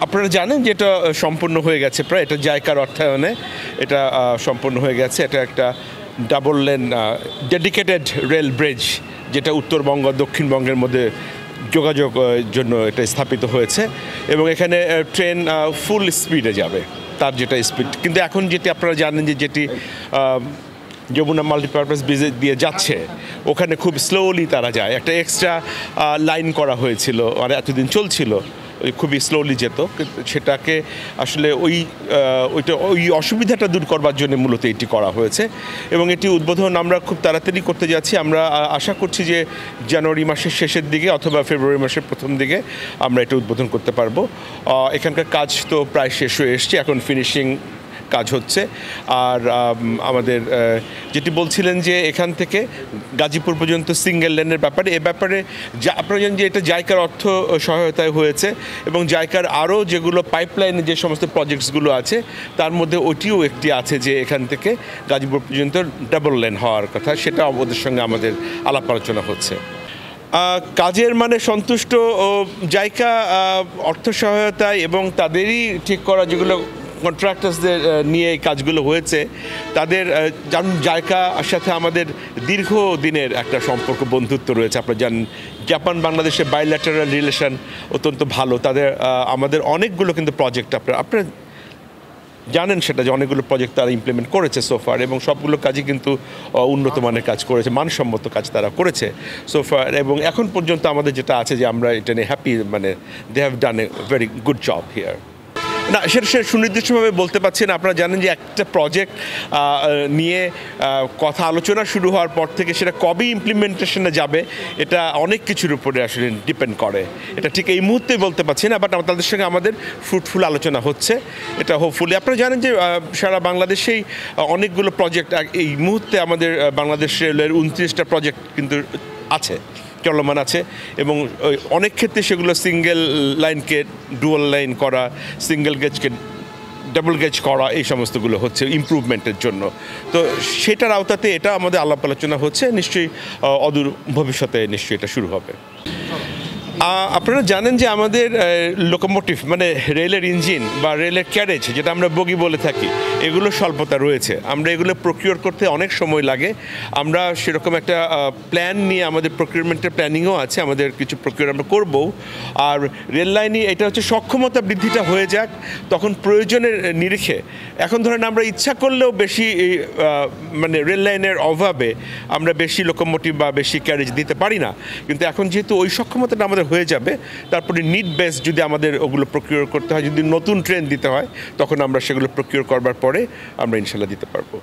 আপনারা জানেন যে এটা সম্পূর্ণ হয়ে গেছে প্রায়, এটা জাইকার অর্থায়নে এটা সম্পূর্ণ হয়ে গেছে। এটা একটা double lane dedicated rail bridge, যেটা উত্তরবঙ্গ দক্ষিণবঙ্গের মধ্যে যোগাযোগ জন্য এটা স্থাপিত হয়েছে এবং এখানে ট্রেন ফুল স্পিডে যাবে, তার যেটা স্পিড। কিন্তু এখন যেটি আপনারা জানেন যে যেটি যমুনা মাল্টিপারপাস ব্রিজ দিয়ে যাচ্ছে, ওখানে খুব স্লোলি তারা যায়। একটা এক্সট্রা লাইন করা হয়েছিল, মানে এতদিন চলছিল, খুবই স্লোলি যেত। সেটাকে আসলে ওই অসুবিধাটা দূর করবার জন্য মূলত এটি করা হয়েছে এবং এটি উদ্বোধন আমরা খুব তাড়াতাড়ি করতে যাচ্ছি। আমরা আশা করছি যে জানুয়ারি মাসের শেষের দিকে অথবা ফেব্রুয়ারি মাসের প্রথম দিকে আমরা এটা উদ্বোধন করতে পারবো। এখানকার কাজ তো প্রায় শেষ হয়ে এসছে, এখন ফিনিশিং কাজ হচ্ছে। আর আমাদের যেটি বলছিলেন যে এখান থেকে গাজীপুর পর্যন্ত সিঙ্গেল লেনের ব্যাপারে, এ ব্যাপারে আপনারা জানেন যে এটা জাইকার অর্থ সহায়তায় হয়েছে এবং জাইকার আরও যেগুলো পাইপলাইনে যে সমস্ত প্রজেক্টসগুলো আছে তার মধ্যে ওটিও একটি আছে যে এখান থেকে গাজীপুর পর্যন্ত ডাবল লেন হওয়ার কথা, সেটা ওদের সঙ্গে আমাদের আলাপ আলোচনা হচ্ছে। কাজের মানে সন্তুষ্ট জাইকা অর্থ সহায়তায় এবং তাদেরই ঠিক করা যেগুলো কন্ট্রাক্টার্সদের নিয়ে এই কাজগুলো হয়েছে, তাদের জাইকার সাথে আমাদের দীর্ঘদিনের একটা সম্পর্ক, বন্ধুত্ব রয়েছে। আপনারা জানেন জাপান বাংলাদেশের বাইল্যাটারাল রিলেশন অত্যন্ত ভালো। তাদের আমাদের অনেকগুলো কিন্তু প্রজেক্ট আপনারা জানেন সেটা, যে অনেকগুলো প্রজেক্ট তারা ইমপ্লিমেন্ট করেছে সোফার এবং সবগুলো কাজই কিন্তু উন্নত মানের কাজ করেছে, মানসম্মত কাজ তারা করেছে সোফার। এবং এখন পর্যন্ত আমাদের যেটা আছে যে আমরা এটা নিয়ে হ্যাপি, মানে they have done a very good job here. না, সেটা সুনির্দিষ্টভাবে বলতে পারছি না। আপনারা জানেন যে একটা প্রজেক্ট নিয়ে কথা আলোচনা শুরু হওয়ার পর থেকে সেটা কবে ইমপ্লিমেন্টেশনে যাবে, এটা অনেক কিছুর উপরে আসলে ডিপেন্ড করে। এটা ঠিক এই মুহূর্তে বলতে পারছি না, বাট তাদের সঙ্গে আমাদের ফ্রুটফুল আলোচনা হচ্ছে। এটা হোপফুলি আপনারা জানেন যে সারা বাংলাদেশেই অনেকগুলো প্রজেক্ট এই মুহূর্তে আমাদের বাংলাদেশ রেলের 29টা প্রজেক্ট কিন্তু আছে, চলমান আছে এবং অনেক ক্ষেত্রে সেগুলো সিঙ্গেল লাইনকে ডুয়াল লাইন করা, সিঙ্গেল গেজকে ডাবল গেজ করা, এই সমস্তগুলো হচ্ছে ইমপ্রুভমেন্টের জন্য। তো সেটার আওতাতে এটা আমাদের আলাপ আলোচনা হচ্ছে, নিশ্চয়ই অদূর ভবিষ্যতে নিশ্চয়ই এটা শুরু হবে। আপনারা জানেন যে আমাদের লোকোমোটিভ মানে রেলের ইঞ্জিন বা রেলের ক্যারেজ, যেটা আমরা বগি বলে থাকি, এগুলো স্বল্পতা রয়েছে। আমরা এগুলো প্রকিওর করতে অনেক সময় লাগে। আমরা সেরকম একটা প্ল্যান নিয়ে, আমাদের প্রকিউরমেন্টের প্ল্যানিংও আছে, আমাদের কিছু প্রকিওর আমরা করবো। আর রেল লাইনে এটা হচ্ছে সক্ষমতা বৃদ্ধিটা হয়ে যাক, তখন প্রয়োজনের নিরিখে। এখন ধরেন আমরা ইচ্ছা করলেও বেশি মানে রেল লাইনের অভাবে আমরা বেশি লোকোমোটিভ বা বেশি ক্যারেজ দিতে পারি না, কিন্তু এখন যেহেতু ওই সক্ষমতাটা আমাদের হয়ে যাবে, তারপরে নিড বেস যদি আমাদের ওগুলো প্রকিওর করতে হয়, যদি নতুন ট্রেন দিতে হয়, তখন আমরা সেগুলো প্রকিওর করবার পরে আমরা ইনশাল্লাহ দিতে পারবো।